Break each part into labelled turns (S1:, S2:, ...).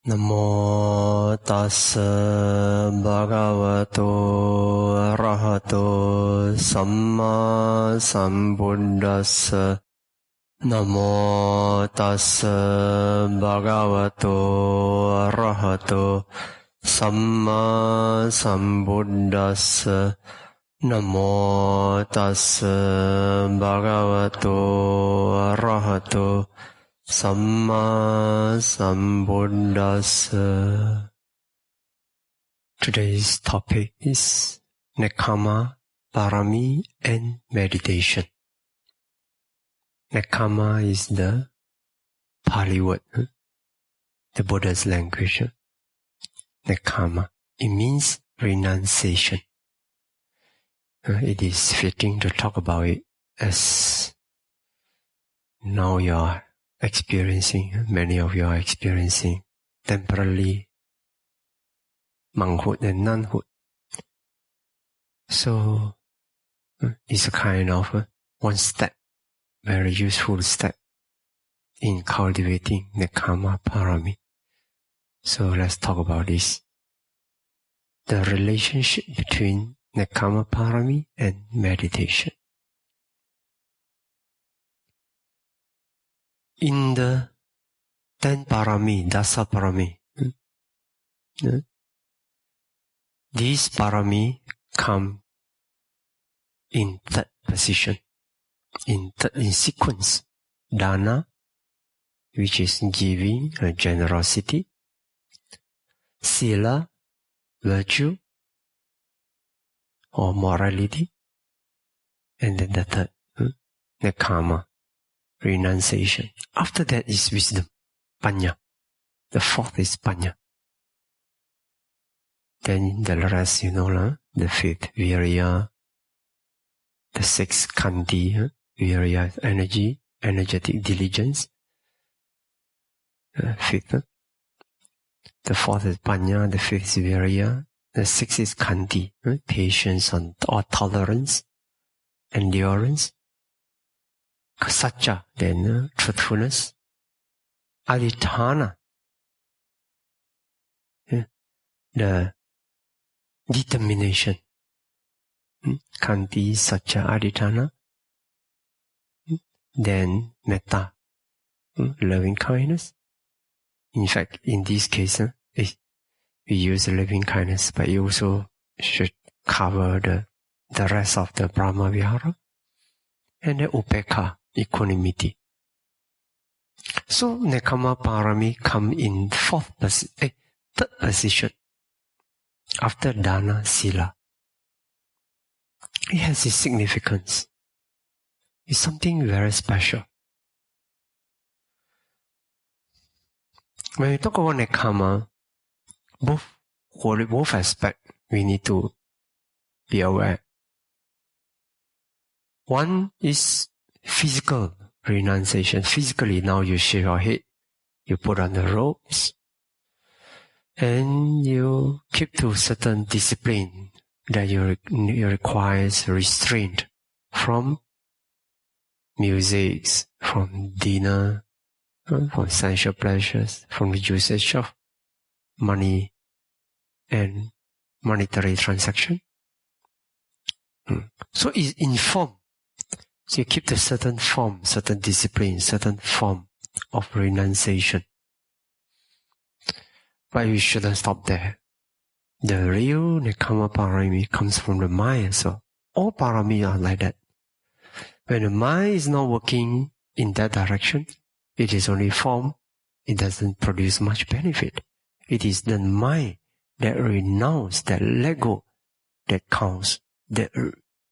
S1: Namo tassa bhagavato arahato samma sambuddhassa. Namo tassa bhagavato arahato samma sambuddhassa. Namo tassa bhagavato arahato Samma Sambuddhassa. Today's topic is Nekkhamma Pārami and meditation. Nekkhamma is the Pali word, the Buddha's language. Nekkhamma, it means renunciation. It is fitting to talk about it as now you are experiencing, many of you are experiencing temporarily monkhood and nunhood. So it's a kind of one step, very useful step in cultivating Nekkhamma Pārami. So let's talk about this. The relationship between Nekkhamma Pārami and meditation. In the 10 parāmi, dasa parāmi, these parāmi come in third position, in sequence. Dana, which is giving, generosity. Sila, virtue or morality. And then the third, Nekkhamma, renunciation. After that is wisdom, panya. The fourth is panya. Then the rest, the fifth, virya. The sixth, khanti, virya, energy, energetic diligence. Fifth. The fourth is panya, the fifth is virya. The sixth is khanti, patience or tolerance, endurance. Satya, then truthfulness. Adhitthana, the determination. Khanti, satya, adhitthana. Then metta, loving kindness. In fact, in this case, we use loving kindness, but you also should cover the rest of the Brahma Vihara. And the upekkha, equanimity. So Nekkhamma Pārami come in third position after dana, sila. It has its significance. It's something very special. When we talk about Nekkhamma, both aspects we need to be aware. One is physical renunciation. Physically, now you shave your head, you put on the robes, and you keep to certain discipline that you requires restraint from music, from dinner, from sensual pleasures, from the usage of money and monetary transaction. So it's informed. So you keep the certain form, certain discipline, certain form of renunciation. But you shouldn't stop there. The real Nekkhamma Pārami comes from the mind. So all parami are like that. When the mind is not working in that direction, it is only form. It doesn't produce much benefit. It is the mind that renounces, that let go, that counts, that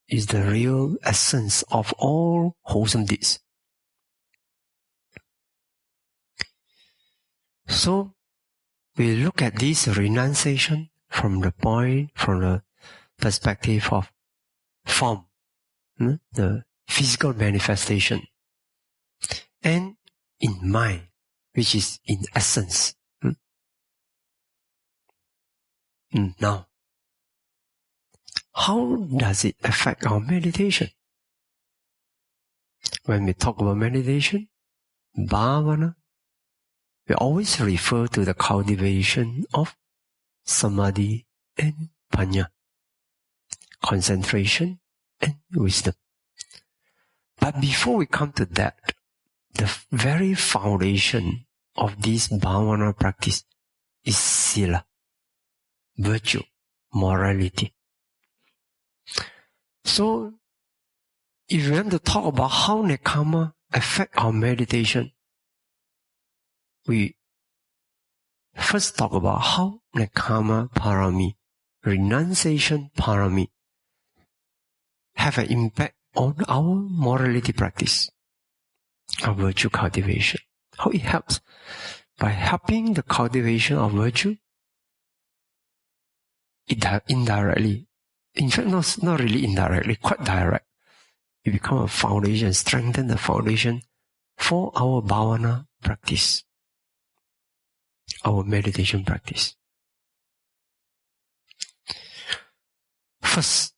S1: is the real essence of all wholesome deeds. So, we look at this renunciation from the perspective of form, the physical manifestation, and in mind, which is in essence. Now, how does it affect our meditation? When we talk about meditation, bhavana, we always refer to the cultivation of samadhi and panya, concentration and wisdom. But before we come to that, the very foundation of this bhavana practice is sila, virtue, morality. So, if we want to talk about how Nekkhamma affect our meditation, we first talk about how Nekkhamma Pārami, renunciation parāmi, have an impact on our morality practice, our virtue cultivation. How it helps? By helping the cultivation of virtue, indirectly. In fact, not really indirectly, quite direct. It becomes a foundation, strengthen the foundation for our bhavana practice, our meditation practice. First,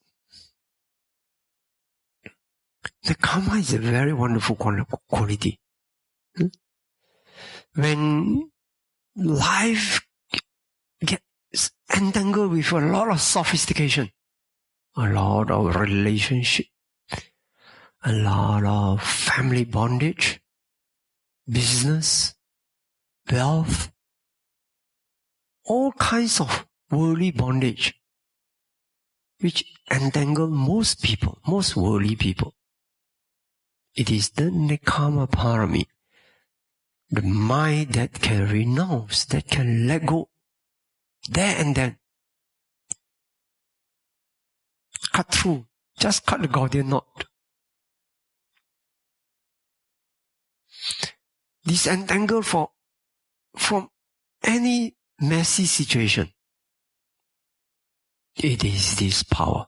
S1: Nekkhamma is a very wonderful quality. When life gets entangled with a lot of sophistication, a lot of relationship, a lot of family bondage, business, wealth, all kinds of worldly bondage, which entangle most people, most worldly people. It is the Nekkhamma Pārami, the mind that can renounce, that can let go there and then. Cut through, just cut the Gordian knot. Disentangle from any messy situation. It is this power.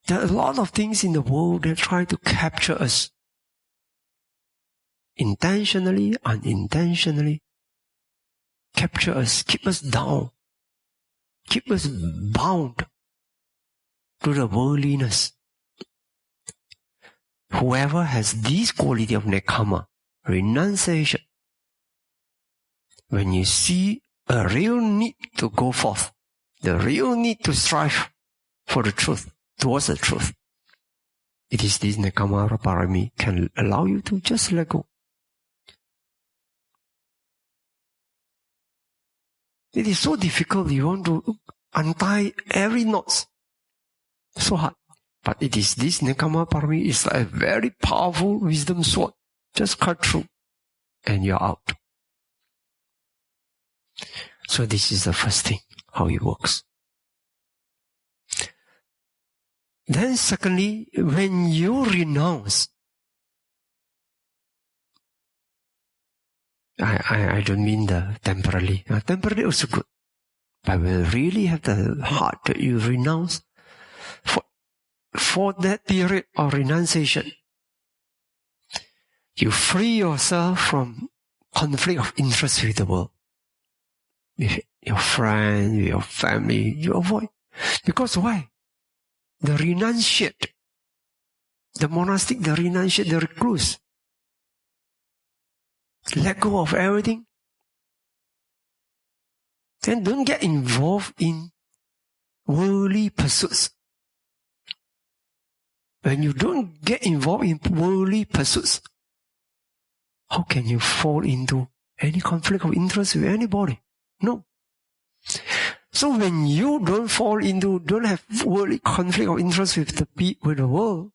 S1: There are a lot of things in the world that try to capture us. Intentionally, unintentionally. Capture us, keep us down. Keep us bound to the worldliness. Whoever has this quality of Nekkhamma, renunciation, when you see a real need to go forth, the real need to strive for the truth, towards the truth, it is this Nekkhamma Pārami can allow you to just let go. It is so difficult. You want to untie every knot. So hard. But it is this Nekkhamma Pārami is like a very powerful wisdom sword. Just cut through and you're out. So this is the first thing, how it works. Then secondly, when you renounce, I don't mean the temporarily. Temporarily also good. But when you really have the heart that you renounce, for that period of renunciation, you free yourself from conflict of interest with the world. With your friend, with your family, you avoid. Because why? The renunciate, the monastic, the renunciate, the recluse, let go of everything. Then don't get involved in worldly pursuits. When you don't get involved in worldly pursuits, how can you fall into any conflict of interest with anybody? No. So when you don't have worldly conflict of interest with the world,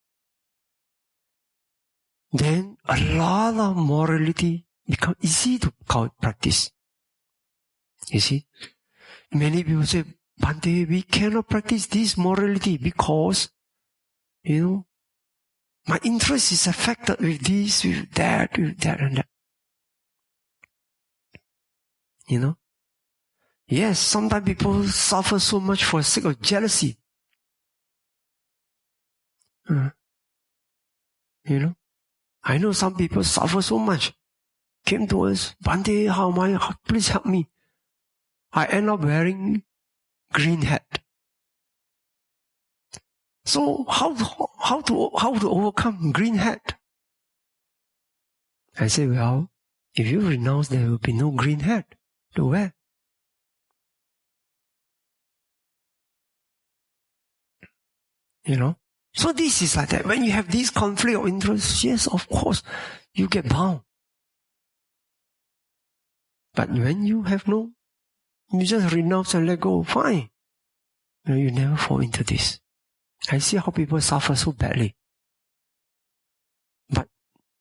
S1: then a lot of morality become easy to practice. You see? Many people say, Bhante, we cannot practice this morality because, my interest is affected with this, with that and that. Yes, sometimes people suffer so much for the sake of jealousy. I know some people suffer so much. Came to us, Bhante, please help me. I end up wearing green hat. So how to overcome green hat? I say, well, If you renounce, there will be no green hat to wear. You know? So this is like that. When you have this conflict of interest, yes, of course, you get bound. But when you have no, you just renounce and let go, fine. You never fall into this. I see how people suffer so badly. But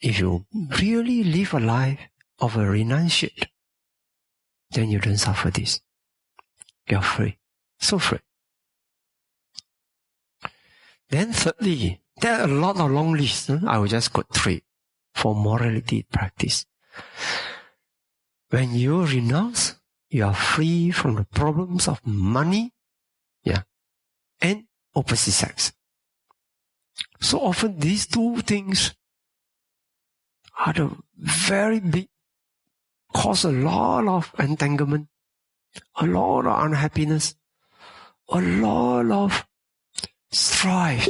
S1: if you really live a life of a renunciate, then you don't suffer this. You're free. So free. Then thirdly, there are a lot of long lists. I will just quote 3 for morality practice. When you renounce, you are free from the problems of money, and opposite sex. So often these 2 things are the very big, cause a lot of entanglement, a lot of unhappiness, a lot of strife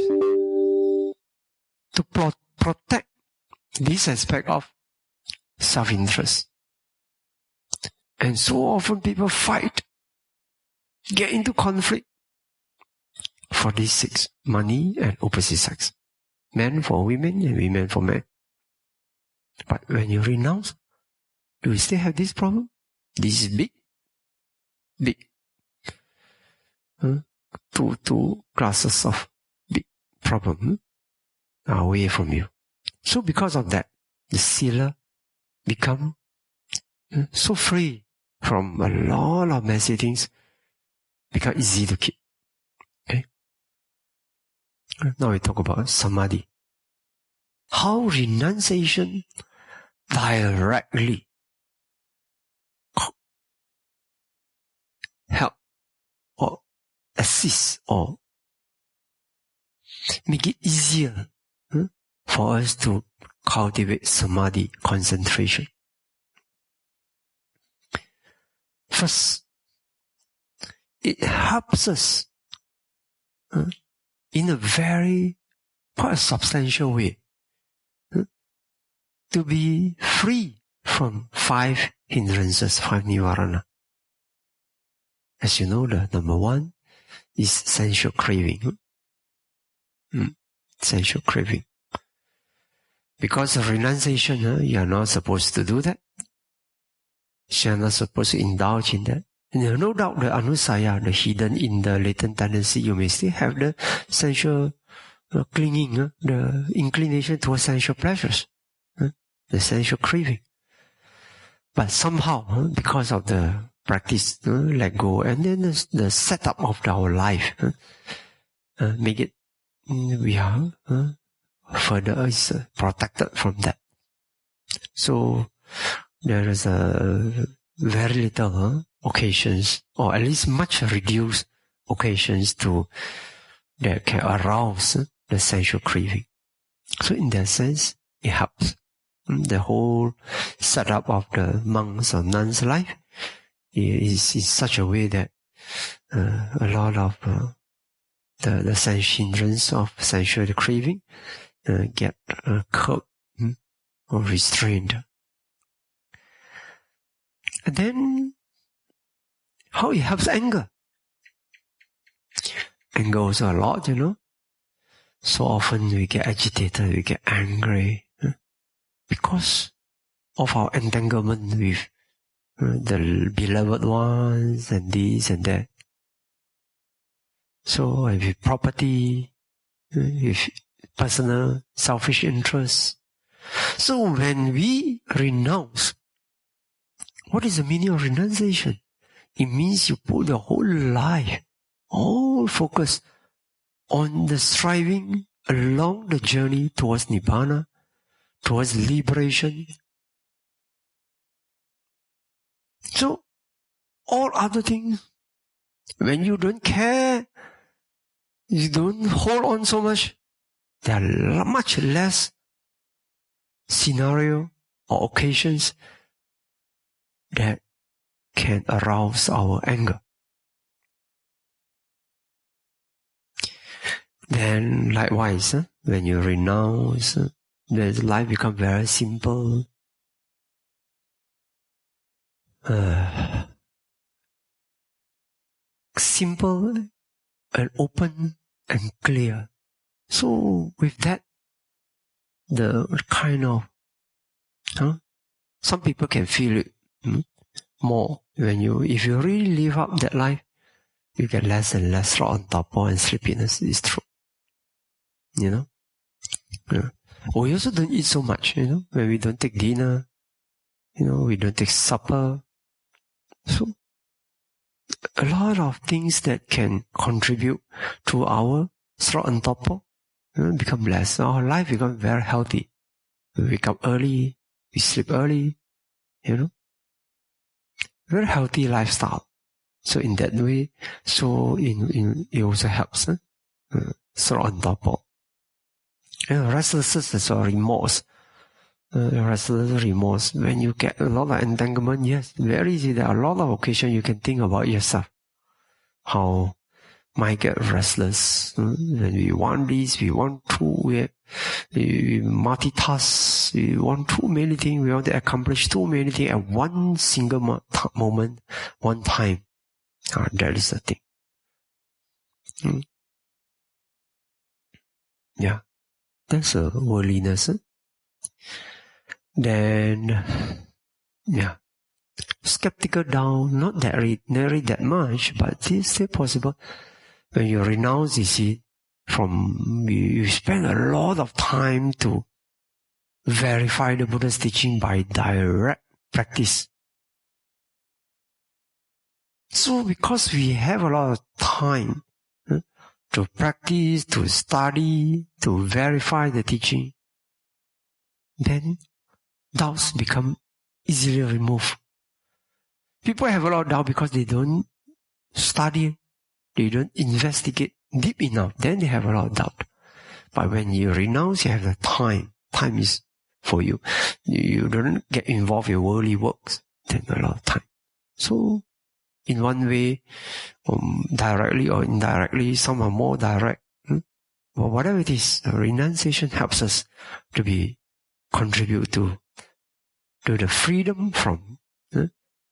S1: to protect this aspect of self-interest. And so often people fight, get into conflict for these 6, money and opposite sex. Men for women and women for men. But when you renounce, do you still have this problem? This is big. Big. Two classes of big problem are away from you. So because of that, the sila become so free from a lot of messy things, become easy to keep. Okay? Now we talk about samadhi. How renunciation directly help or assist or make it easier for us to cultivate samadhi, concentration. First, it helps us in a very, quite a substantial way to be free from 5 hindrances, 5 nivarana. As you know, the number 1 is sensual craving. Sensual craving. Because of renunciation, you are not supposed to do that. You are not supposed to indulge in that. And no doubt the anusaya, the hidden in the latent tendency, you may still have the sensual clinging, the inclination towards sensual pleasures, the sensual craving. But somehow, because of the practice, let go, and then the setup of our life, make it, we are further is protected from that. So there is a very little occasions, or at least much reduced occasions that can arouse the sensual craving. So in that sense, it helps. The whole setup of the monks or nuns' life is in such a way that a lot of the sense hindrance of sensual craving get curbed or restrained. And then, how it helps anger. Anger also a lot, So often we get agitated, we get angry, because of our entanglement with the beloved ones and this and that. So with property, with personal selfish interests. So when we renounce, what is the meaning of renunciation? It means you put your whole life, all focus on the striving along the journey towards Nibbana, towards liberation. So, all other things, when you don't care, you don't hold on so much, there are much less scenario or occasions that can arouse our anger. Then likewise, when you renounce, then life becomes very simple. simple and open and clear. So with that, the kind of, some people can feel it more if you really live up that life, you get less and less thought on torpor and sleepiness. It's true. Yeah. We also don't eat so much, when we don't take dinner, we don't take supper. So, a lot of things that can contribute to our thought on torpor become less. Our life becomes very healthy. We wake up early, we sleep early, Very healthy lifestyle. So in that way, it also helps. Thought on torpor. Restlessness or remorse. Restless remorse. When you get a lot of entanglement, yes, very easy. There are a lot of occasions you can think about yourself. How might get restless. When we want this, we want to, we multitask, we want too many things, we want to accomplish too many things at one single moment, one time. That is the thing. Yeah. That's a worldliness. Then, skeptical down, not nearly that much, but it's still possible. When you renounce, you see, you spend a lot of time to verify the Buddha's teaching by direct practice. So because we have a lot of time to practice, to study, to verify the teaching, then doubts become easily removed. People have a lot of doubt because they don't study, they don't investigate deep enough, then they have a lot of doubt. But when you renounce, you have the time. Time is for you. You don't get involved in worldly works, then a lot of time. So, in one way, directly or indirectly, some are more direct. But whatever it is, renunciation helps us to contribute to the freedom from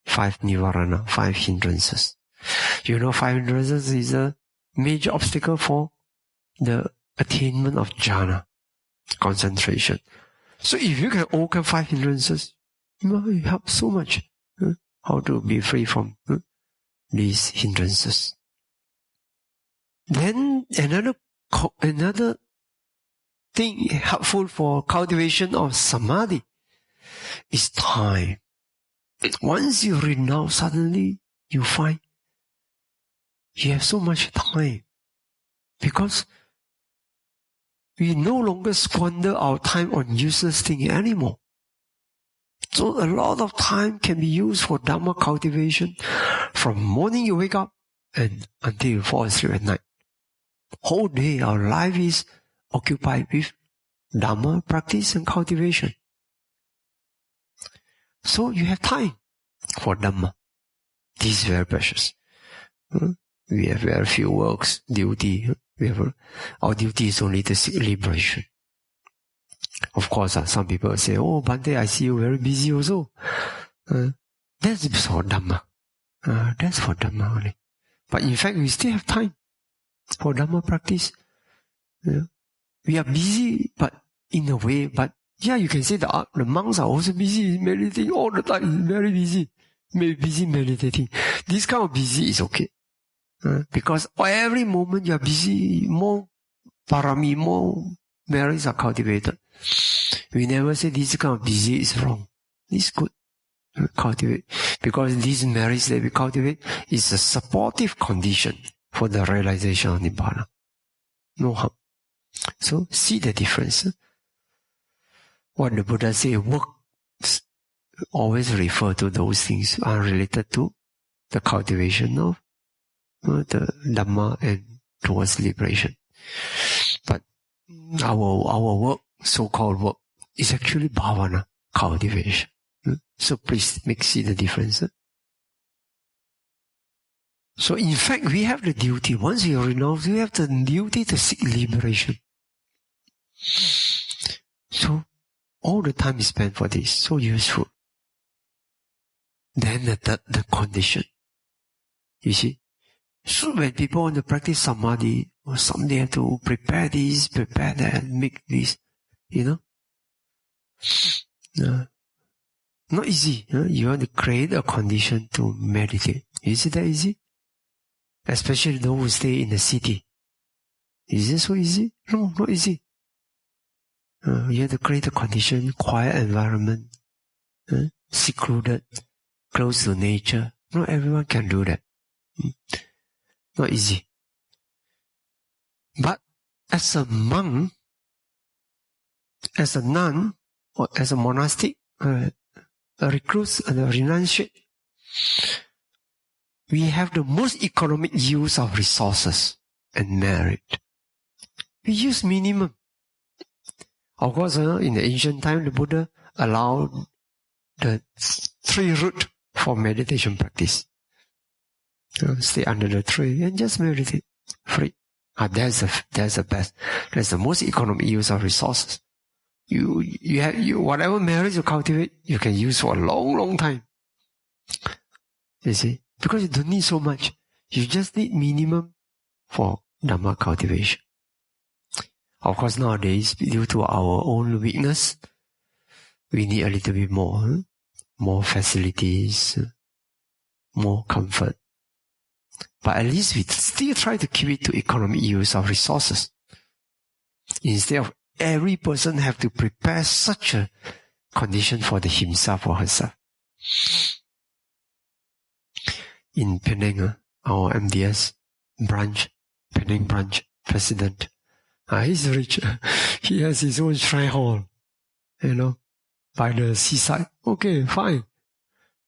S1: 5 nivarana, 5 hindrances. 5 hindrances is a major obstacle for the attainment of jhana, concentration. So if you can overcome 5 hindrances, it helps so much. How to be free from these hindrances. Then another thing helpful for cultivation of samadhi is time. Once you renounce, suddenly you find you have so much time. Because we no longer squander our time on useless things anymore. So a lot of time can be used for Dhamma cultivation from morning you wake up and until you fall asleep at night. Whole day our life is occupied with Dhamma practice and cultivation. So you have time for Dhamma. This is very precious. We have very few works, duty. Our duty is only to seek liberation. Of course, some people say, "Oh, Bhante, I see you very busy also." That's for Dhamma. That's for Dhamma only. But in fact, we still have time for Dhamma practice. We are busy, but in a way, you can say the monks are also busy meditating all the time, very busy. Busy meditating. This kind of busy is okay. Because every moment you are busy, more parāmi, more merits are cultivated. We never say this kind of busy is wrong. It's good. Cultivate. Because these merits that we cultivate is a supportive condition for the realization of Nibbana. No harm. So, see the difference. What the Buddha say, works always refer to those things unrelated to the cultivation of the Dhamma and towards liberation. But our work, so-called work, is actually bhavana, cultivation. So please see the difference. So in fact, we have the duty, once we renounce, we have the duty to seek liberation. So all the time is spent for this, so useful. Then the condition. You see? So when people want to practice samadhi, or someday have to prepare this, prepare that, make this, not easy. You want to create a condition to meditate. Is it that easy? Especially those who stay in the city. Is it so easy? No, not easy. You have to create a condition, quiet environment, secluded, close to nature. Not everyone can do that. Not easy. But as a monk, as a nun, or as a monastic, a recluse, and a renunciate, we have the most economic use of resources and merit. We use minimum. Of course, in the ancient time, the Buddha allowed the 3 route for meditation practice. Stay under the tree and just meditate. Free. That's the best. That's the most economic use of resources. You whatever merit you cultivate, you can use for a long, long time. You see? Because you don't need so much. You just need minimum for Dhamma cultivation. Of course, nowadays, due to our own weakness, we need a little bit more. More facilities, more comfort. But at least we still try to keep it to economic use of resources. Instead of every person have to prepare such a condition for himself or herself. In Penang, our MDS branch, Penang branch president, he's rich. He has his own shrine hall, by the seaside. Okay, fine.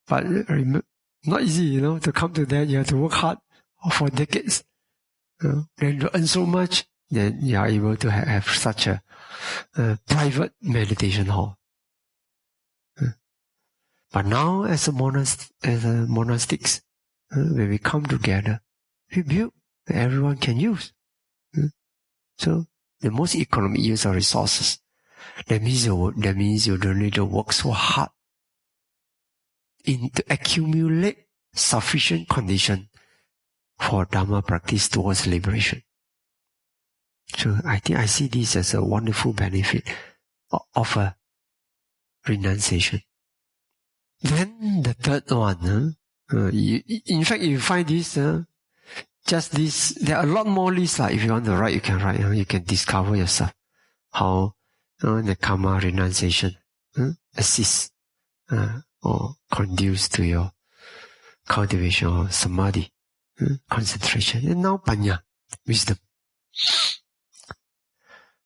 S1: But not easy, to come to that. You have to work hard for decades. Then to earn so much, then you are able to have such a private meditation hall. But now, as monastics, when we come together, we build that everyone can use. So, the most economic use of resources. That means you don't need to work so hard to accumulate sufficient condition for Dhamma practice towards liberation. So I think I see this as a wonderful benefit of a renunciation. Then the third one, in fact, you find this, just this, there are a lot more lists. If you want to write, you can write. You can discover yourself how Nekkhamma renunciation assists or conduce to your cultivation of samadhi, concentration. And now panya, wisdom.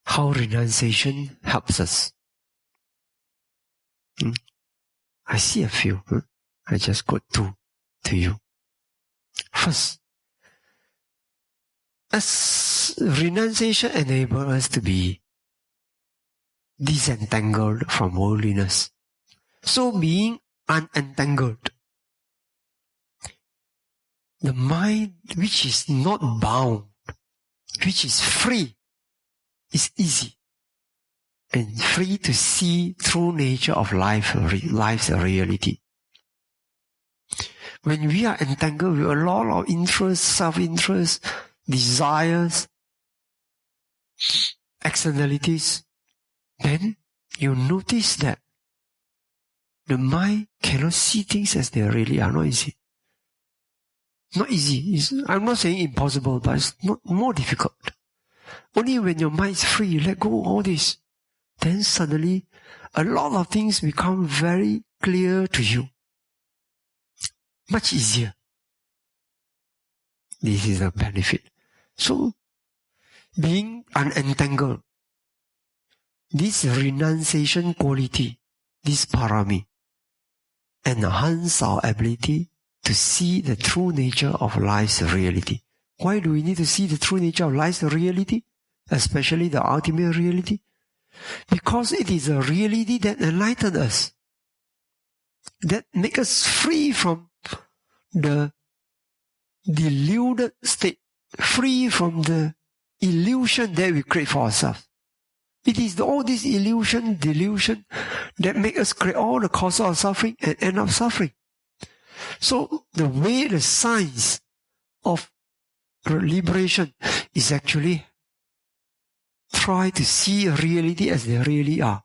S1: How renunciation helps us. I see a few. I just got 2 to you. First, as renunciation enables us to be disentangled from worldliness. So being unentangled, the mind which is not bound, which is free, is easy and free to see true nature of life's reality. When we are entangled with a lot of interest, self-interest, desires, externalities, then you notice that the mind cannot see things as they really are. Not easy. Not easy. I'm not saying impossible, but it's not more difficult. Only when your mind is free, you let go of all this, then suddenly a lot of things become very clear to you. Much easier. This is a benefit. So, being unentangled, this renunciation quality, this parāmi, enhance our ability to see the true nature of life's reality. Why do we need to see the true nature of life's reality? Especially the ultimate reality? Because it is a reality that enlightens us. That makes us free from the deluded state. Free from the illusion that we create for ourselves. It is all this illusion, delusion, that make us create all the causes of suffering and end up suffering. So the way, the science of liberation is actually try to see reality as they really are.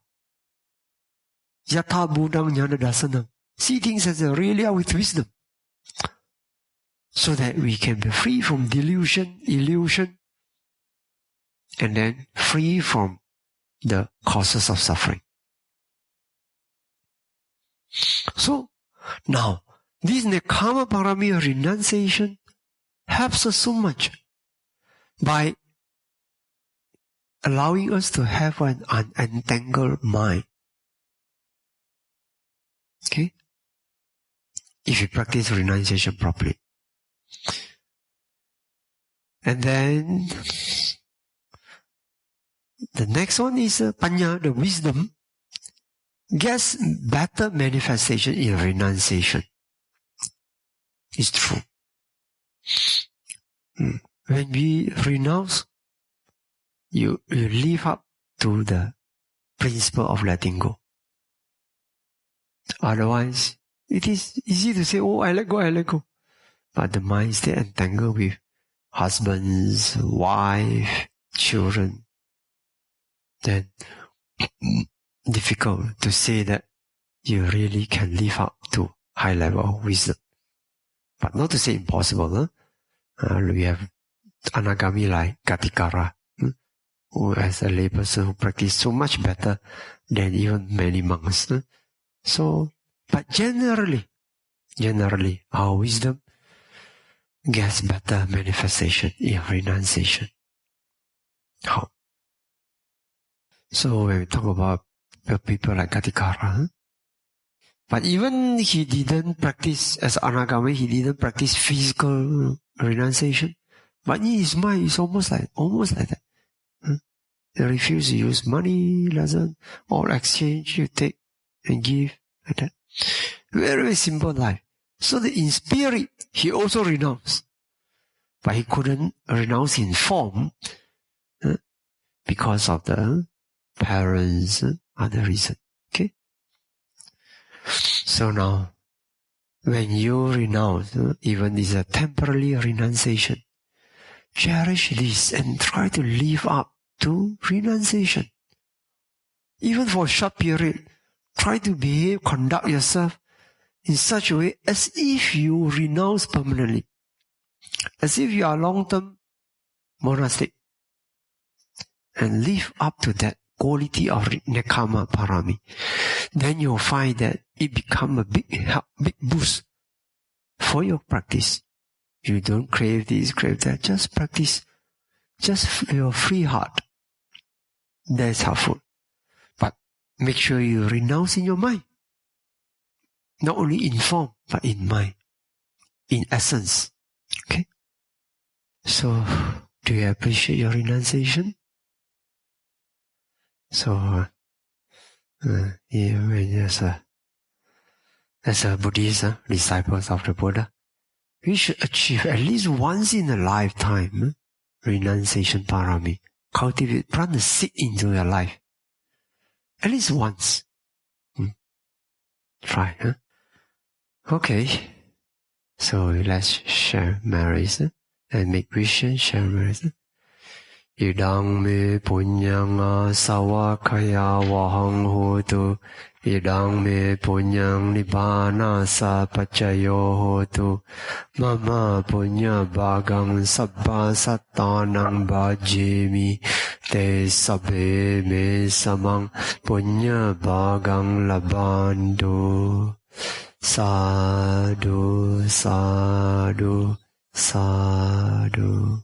S1: Yatha Buddhang Jnana Dasanam. See things as they really are with wisdom. So that we can be free from delusion, illusion, and then free from the causes of suffering. So, now, this Nekkhamma Pārami renunciation helps us so much by allowing us to have an unentangled mind. Okay? If you practice renunciation properly. And then, the next one is Panya, the wisdom, gets better manifestation in renunciation. It's true. When we renounce, you live up to the principle of letting go. Otherwise, it is easy to say, oh, I let go. But the mind stays entangled with husbands, wife, children. Then difficult to say that you really can live up to high level of wisdom. But not to say impossible. We have Anagami like Gatikara, who as a layperson who practice so much better than even many monks. So, but generally, our wisdom gets better manifestation in renunciation. How? So when we talk about people like Gatikara, but even he didn't practice, as Anagami, he didn't practice physical renunciation. But in his mind, it's almost like that. He refuses to use money, doesn't, all exchange, you take and give, like that. Very, very simple life. So that in spirit, he also renounced. But he couldn't renounce in form because of the parents, other reason. Okay? So now, when you renounce, even it's a temporary renunciation, cherish this and try to live up to renunciation. Even for a short period, try to behave, conduct yourself in such a way as if you renounce permanently. As if you are long-term monastic. And live up to that quality of Nekkhamma Pārami. Then you'll find that it becomes a big help, big boost for your practice. You don't crave this, crave that. Just practice. Just your free heart. That's helpful. But make sure you renounce in your mind. Not only in form, but in mind. In essence. Okay? So, do you appreciate your renunciation? So, as a Buddhist, disciples of the Buddha, we should achieve at least once in a lifetime renunciation Pārami. Cultivate, plant the seed into your life. At least once. Try, Okay. So let's share memories and make wishes, share memories. Idang me punyang sawakaya wahang hotu. Idang me punyang nibbana sa pacayo hotu. Mama punya bagang sabba sattanang bhajemi. Te sabbe me samang punya bagang labandu. Sadhu, sadhu, sadhu.